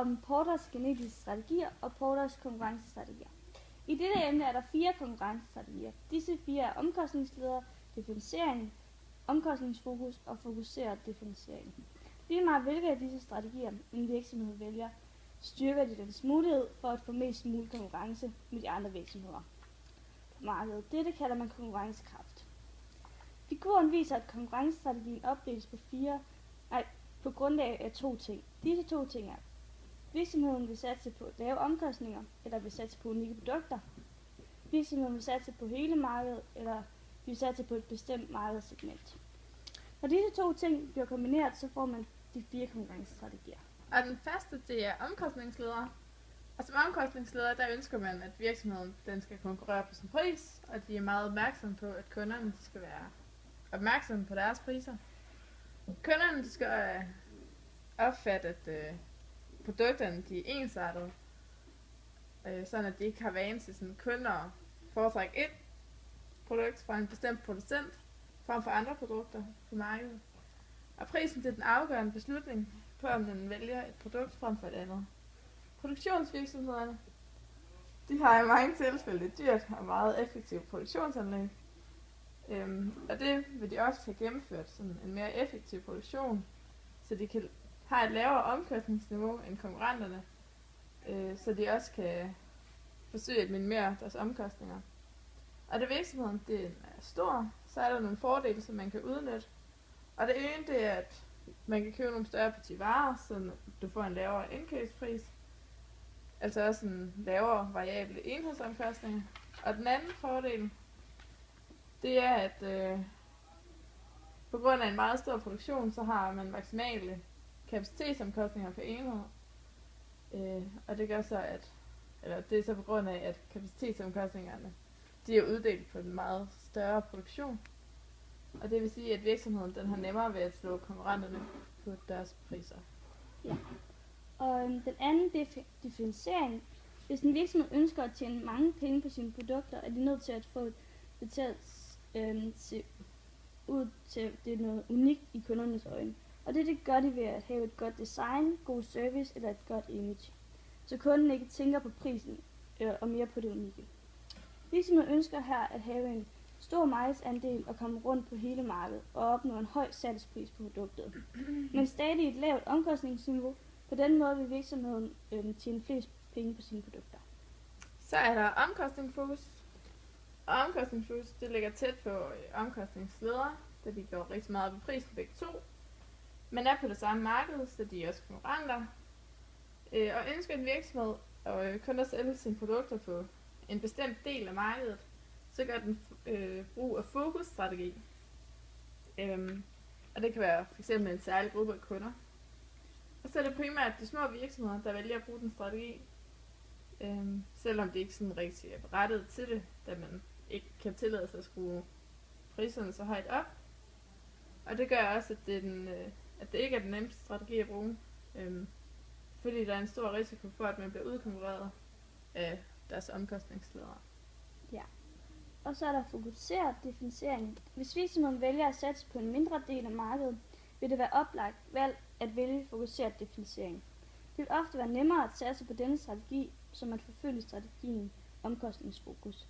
om Porters genetiske strategier og Porters konkurrencestrategier. I dette emne er der 4 konkurrencestrategier. Disse 4 er omkostningsledere, differentiering, omkostningsfokus og fokuseret differentiering. Lige meget hvilke af disse strategier en virksomhed vælger, styrker de dens mulighed for at få mest mulig konkurrence med de andre virksomheder på markedet. Dette kalder man konkurrencekraft. Figuren viser, at konkurrencestrategien opdeles på grundlag af 2 ting. Disse 2 ting er: virksomheden vil satse på lave omkostninger, eller vil satse på unikke produkter. Virksomheden vil satse på hele markedet, eller vil satse på et bestemt markedssegment. Når disse 2 ting bliver kombineret, så får man de 4 konkurrencestrategier. Og den første, det er omkostningsledere. Og som omkostningsleder, der ønsker man, at virksomheden den skal konkurrere på sin pris, og de er meget opmærksomme på, at kunderne skal være opmærksomme på deres priser. Kunderne skal opfatte, at produkterne de er ensartede, sådan at de ikke har vane til sådan kunder foretrække et produkt fra en bestemt producent frem for andre produkter på markedet. Og prisen det er den afgørende beslutning på, om den vælger et produkt frem for et andet. Produktionsvirksomhederne de har i mange tilfælde et dyrt og meget effektivt produktionsanlæg. Og det vil de ofte have gennemført sådan en mere effektiv produktion, så de kan have et lavere omkostningsniveau end konkurrenterne, så de også kan forsøge at minimere deres omkostninger. Og da virksomheden det er stor, så er der nogle fordele, som man kan udnytte. Og det ene det er, at man kan købe nogle større parti varer, så du får en lavere indkøbspris, altså også en lavere variable enhedsomkostninger. Og den anden fordel, det er, at på grund af en meget stor produktion, så har man maksimale kapacitetsomkostninger per enhed. Og det gør så, det er så på grund af, at kapacitetsomkostningerne de er uddelt på en meget større produktion. Og det vil sige, at virksomheden den har nemmere ved at slå konkurrenterne på deres priser. Ja. Og den anden differentiering. Hvis en virksomhed ønsker at tjene mange penge på sine produkter, er de nødt til at få det til at se ud til det er noget unikt i kundernes øjne. Og det gør de ved at have et godt design, god service eller et godt image. Så kunden ikke tænker på prisen og mere på det unikke. Virksomheden ønsker her at have en stor markedsandel og komme rundt på hele markedet og opnå en høj salgspris på produktet. Men stadig et lavt omkostningsniveau. På den måde vil virksomheden tjene flest penge på sine produkter. Så er der omkostningsfokus. Og omkostningsfokus det ligger tæt på omkostningsledere, da de går rigtig meget op i prisen begge to. Men er på det samme marked, så de er også konkurrenter. Og ønsker en virksomhed og kun at sælge sine produkter på en bestemt del af markedet, så gør den brug af fokusstrategi. Og det kan være f.eks. en særlig gruppe af kunder. Og så er det primært de små virksomheder, der vælger at bruge den strategi, selvom det ikke sådan rigtig er berettiget til det, da man ikke kan tillade sig at skrue priserne så højt op. Og det gør også, at det ikke er den nemmeste strategi at bruge, fordi der er en stor risiko for, at man bliver udkonkurreret af deres omkostningsledere. Ja. Og så er der fokuseret differentiering. Hvis virksomheden vælger at satse på en mindre del af markedet, vil det være oplagt valg at vælge fokuseret differentiering. Det vil ofte være nemmere at satse på denne strategi, som at forfølge strategien omkostningsfokus.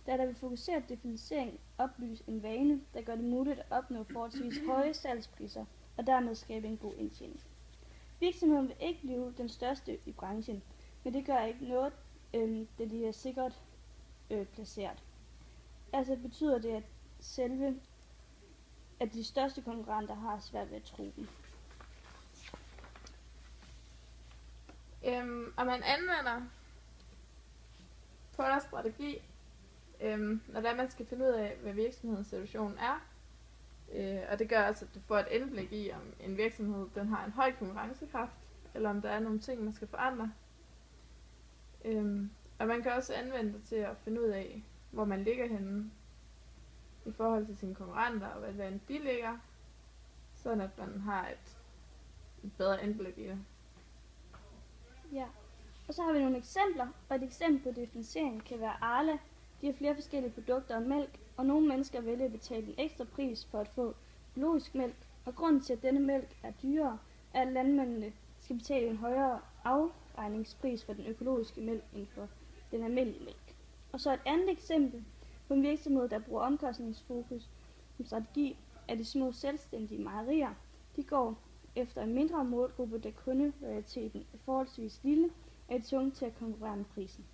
Da der ved fokuseret differentiering opbygges en vane, der gør det muligt at opnå forholdsvis høje salgspriser og dermed skabe en god indtjening. Virksomheden vil ikke blive den største i branchen, men det gør ikke noget, da de er sikkert placeret. Altså betyder det, at de største konkurrenter har svært ved at tro dem. Og man anvender Porters strategi, når man skal finde ud af, hvad virksomhedens situation er. Og det gør også, at du får et indblik i, om en virksomhed den har en høj konkurrencekraft, eller om der er nogle ting, man skal forandre. Og man kan også anvende det til at finde ud af, hvor man ligger henne i forhold til sine konkurrenter, og hvad de ligger, sådan at man har et bedre indblik i det. Ja, og så har vi nogle eksempler, og et eksempel på differentiering kan være Arla. De har flere forskellige produkter og mælk, og nogle mennesker vælger at betale en ekstra pris for at få biologisk mælk, og grunden til, at denne mælk er dyrere, er, at landmændene skal betale en højere afregningspris for den økologiske mælk end for den almindelige mælk. Og så et andet eksempel på en virksomhed, der bruger omkostningsfokus som strategi, er de små selvstændige mejerier. De går efter en mindre målgruppe, da kundeloyaliteten er forholdsvis lille, er de tvunget til at konkurrere med prisen.